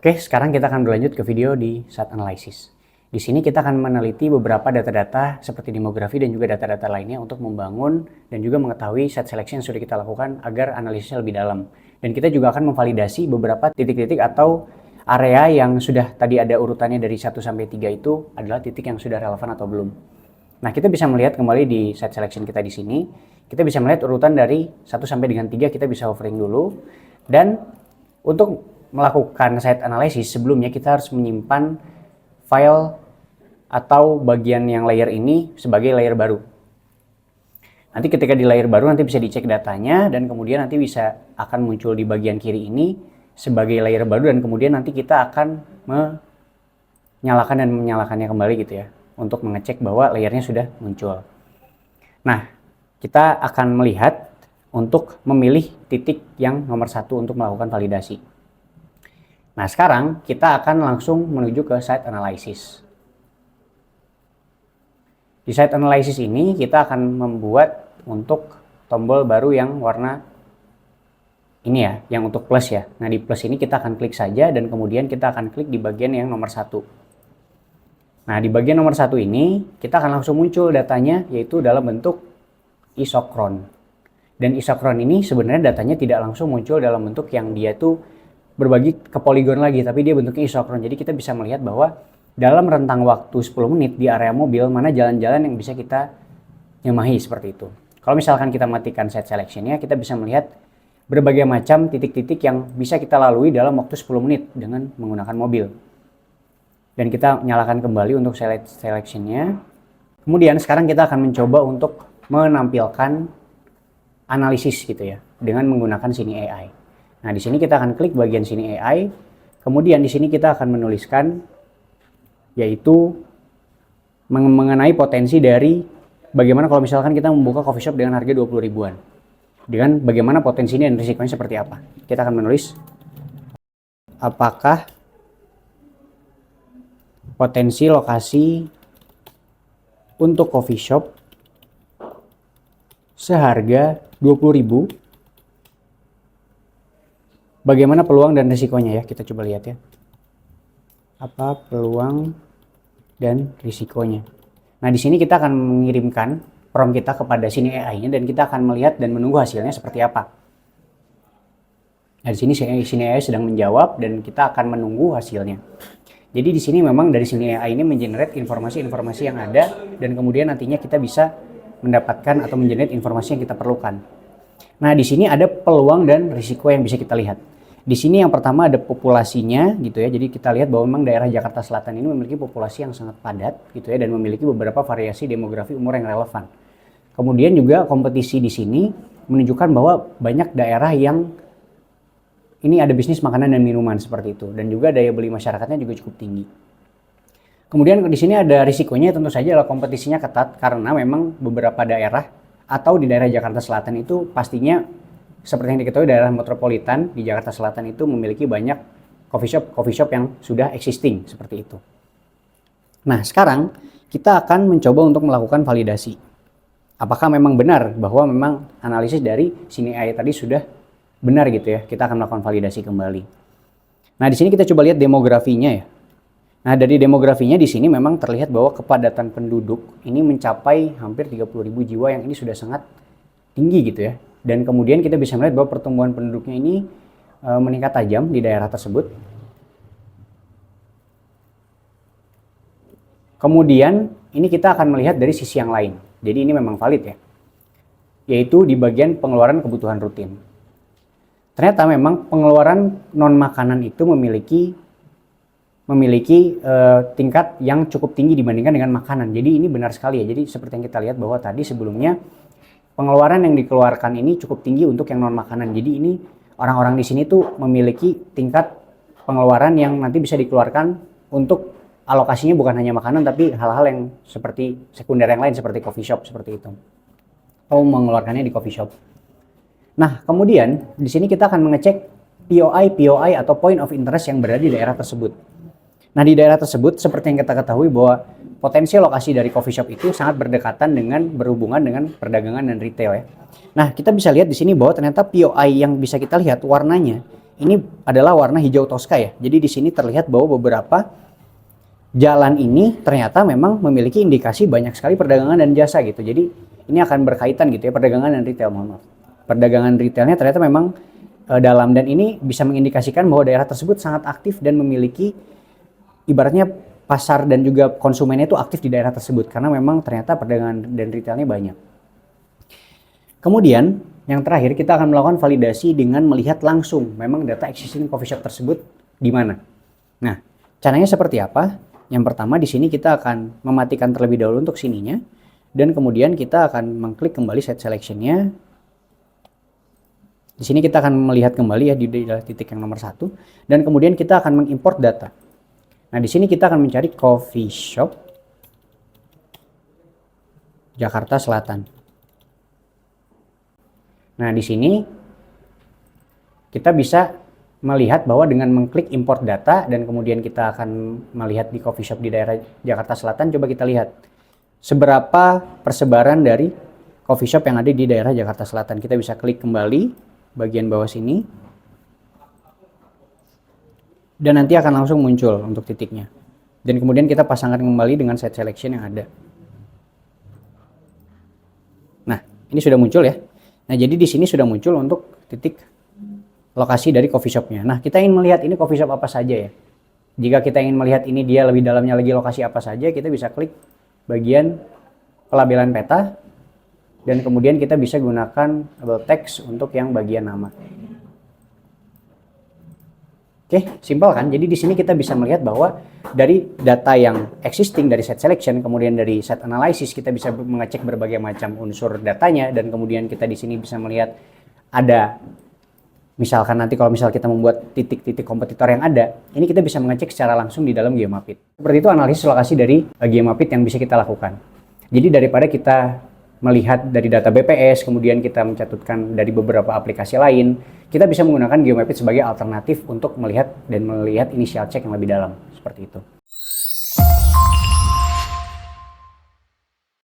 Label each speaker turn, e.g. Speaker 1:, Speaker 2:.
Speaker 1: Oke, sekarang kita akan berlanjut ke video di site analysis. Di sini kita akan meneliti beberapa data-data seperti demografi dan juga data-data lainnya untuk membangun dan juga mengetahui site selection yang sudah kita lakukan agar analisisnya lebih dalam. Dan kita juga akan memvalidasi beberapa titik-titik atau area yang sudah tadi ada urutannya dari 1 sampai 3 itu adalah titik yang sudah relevan atau belum. Nah, kita bisa melihat kembali di site selection kita di sini. Kita bisa melihat urutan dari 1 sampai dengan 3, kita bisa hovering dulu. Dan untuk melakukan site analysis, sebelumnya kita harus menyimpan file atau bagian yang layer ini sebagai layer baru. Nanti ketika di layer baru nanti bisa dicek datanya dan kemudian nanti bisa akan muncul di bagian kiri ini sebagai layer baru dan kemudian nanti kita akan menyalakan dan menyalakannya kembali gitu ya untuk mengecek bahwa layernya sudah muncul. Nah, kita akan melihat untuk memilih titik yang nomor 1 untuk melakukan validasi. Nah, sekarang kita akan langsung menuju ke site analysis. Di site analysis ini kita akan membuat untuk tombol baru yang warna ini ya, yang untuk plus ya. Nah, di plus ini kita akan klik saja dan kemudian kita akan klik di bagian yang nomor 1. Nah, di bagian nomor 1 ini kita akan langsung muncul datanya yaitu dalam bentuk isokron. Dan isokron ini sebenarnya datanya tidak langsung muncul dalam bentuk yang dia tuh berbagi ke poligon lagi, tapi dia bentuknya isokron. Jadi kita bisa melihat bahwa dalam rentang waktu 10 menit di area mobil, mana jalan-jalan yang bisa kita nyamahi seperti itu. Kalau misalkan kita matikan site selection-nya, kita bisa melihat berbagai macam titik-titik yang bisa kita lalui dalam waktu 10 menit dengan menggunakan mobil. Dan kita nyalakan kembali untuk selection-nya. Kemudian sekarang kita akan mencoba untuk menampilkan analisis gitu ya, dengan menggunakan Sini AI. Nah, di sini kita akan klik bagian Sini AI. Kemudian di sini kita akan menuliskan yaitu mengenai potensi dari bagaimana kalau misalkan kita membuka coffee shop dengan harga 20 ribuan. Dengan bagaimana potensinya dan risikonya seperti apa. Kita akan menulis apakah potensi lokasi untuk coffee shop seharga 20.000. Bagaimana peluang dan risikonya ya, kita coba lihat ya. Apa peluang dan risikonya. Nah, di sini kita akan mengirimkan prompt kita kepada Sini AI-nya dan kita akan melihat dan menunggu hasilnya seperti apa. Nah, di sini Sini AI sedang menjawab dan kita akan menunggu hasilnya. Jadi di sini memang dari Sini AI ini mengenerate informasi-informasi yang ada dan kemudian nantinya kita bisa mendapatkan atau mengenerate informasi yang kita perlukan. Nah, di sini ada peluang dan risiko yang bisa kita lihat. Di sini yang pertama ada populasinya gitu ya. Jadi kita lihat bahwa memang daerah Jakarta Selatan ini memiliki populasi yang sangat padat gitu ya dan memiliki beberapa variasi demografi umur yang relevan. Kemudian juga kompetisi di sini menunjukkan bahwa banyak daerah yang ini ada bisnis makanan dan minuman seperti itu dan juga daya beli masyarakatnya juga cukup tinggi. Kemudian di sini ada risikonya tentu saja adalah kompetisinya ketat karena memang beberapa daerah atau di daerah Jakarta Selatan itu pastinya seperti yang diketahui daerah metropolitan di Jakarta Selatan itu memiliki banyak coffee shop yang sudah existing seperti itu. Nah, sekarang kita akan mencoba untuk melakukan validasi. Apakah memang benar bahwa memang analisis dari Sini AI tadi sudah benar gitu ya. Kita akan melakukan validasi kembali. Nah, di sini kita coba lihat demografinya ya. Nah, dari demografinya di sini memang terlihat bahwa kepadatan penduduk ini mencapai hampir 30.000 jiwa yang ini sudah sangat tinggi gitu ya. Dan kemudian kita bisa melihat bahwa pertumbuhan penduduknya ini meningkat tajam di daerah tersebut. Kemudian ini kita akan melihat dari sisi yang lain. Jadi ini memang valid ya. Yaitu di bagian pengeluaran kebutuhan rutin. Ternyata memang pengeluaran non makanan itu memiliki tingkat yang cukup tinggi dibandingkan dengan makanan. Jadi ini benar sekali ya. Jadi seperti yang kita lihat bahwa tadi sebelumnya pengeluaran yang dikeluarkan ini cukup tinggi untuk yang non makanan. Jadi ini orang-orang di sini tuh memiliki tingkat pengeluaran yang nanti bisa dikeluarkan untuk alokasinya bukan hanya makanan tapi hal-hal yang seperti sekunder yang lain seperti coffee shop seperti itu. Atau mengeluarkannya di coffee shop. Nah, kemudian di sini kita akan mengecek POI atau point of interest yang berada di daerah tersebut. Nah, di daerah tersebut seperti yang kita ketahui bahwa potensi lokasi dari coffee shop itu sangat berdekatan dengan berhubungan dengan perdagangan dan retail ya. Nah, kita bisa lihat di sini bahwa ternyata POI yang bisa kita lihat warnanya ini adalah warna hijau toska ya. Jadi di sini terlihat bahwa beberapa jalan ini ternyata memang memiliki indikasi banyak sekali perdagangan dan jasa gitu. Jadi ini akan berkaitan gitu ya, perdagangan dan retail, mohon maaf. Perdagangan retailnya ternyata memang dalam, dan ini bisa mengindikasikan bahwa daerah tersebut sangat aktif dan memiliki ibaratnya pasar dan juga konsumennya itu aktif di daerah tersebut karena memang ternyata perdagangan dan retailnya banyak. Kemudian yang terakhir kita akan melakukan validasi dengan melihat langsung memang data existing coffee shop tersebut di mana. Nah, caranya seperti apa? Yang pertama di sini kita akan mematikan terlebih dahulu untuk sininya, dan kemudian kita akan mengklik kembali set selectionnya. Di sini kita akan melihat kembali ya di titik yang nomor 1, dan kemudian kita akan mengimport data. Nah, di sini kita akan mencari coffee shop Jakarta Selatan. Nah, di sini kita bisa melihat bahwa dengan mengklik import data dan kemudian kita akan melihat di coffee shop di daerah Jakarta Selatan, coba kita lihat seberapa persebaran dari coffee shop yang ada di daerah Jakarta Selatan. Kita bisa klik kembali bagian bawah sini. Dan nanti akan langsung muncul untuk titiknya. Dan kemudian kita pasangkan kembali dengan set selection yang ada. Nah, ini sudah muncul ya. Nah, jadi di sini sudah muncul untuk titik lokasi dari coffee shopnya. Nah, kita ingin melihat ini coffee shop apa saja ya. Jika kita ingin melihat ini dia lebih dalamnya lagi lokasi apa saja, kita bisa klik bagian pelabelan peta. Dan kemudian kita bisa gunakan label text untuk yang bagian nama. Oke, simpel kan? Jadi di sini kita bisa melihat bahwa dari data yang existing dari set selection, kemudian dari set analysis, kita bisa mengecek berbagai macam unsur datanya, dan kemudian kita di sini bisa melihat ada, misalkan nanti kalau misal kita membuat titik-titik kompetitor yang ada, ini kita bisa mengecek secara langsung di dalam Geomapit. Seperti itu analisis lokasi dari Geomapit yang bisa kita lakukan. Jadi daripada kita melihat dari data BPS, kemudian kita mencatatkan dari beberapa aplikasi lain, kita bisa menggunakan Geomapit sebagai alternatif untuk melihat initial check yang lebih dalam, seperti itu.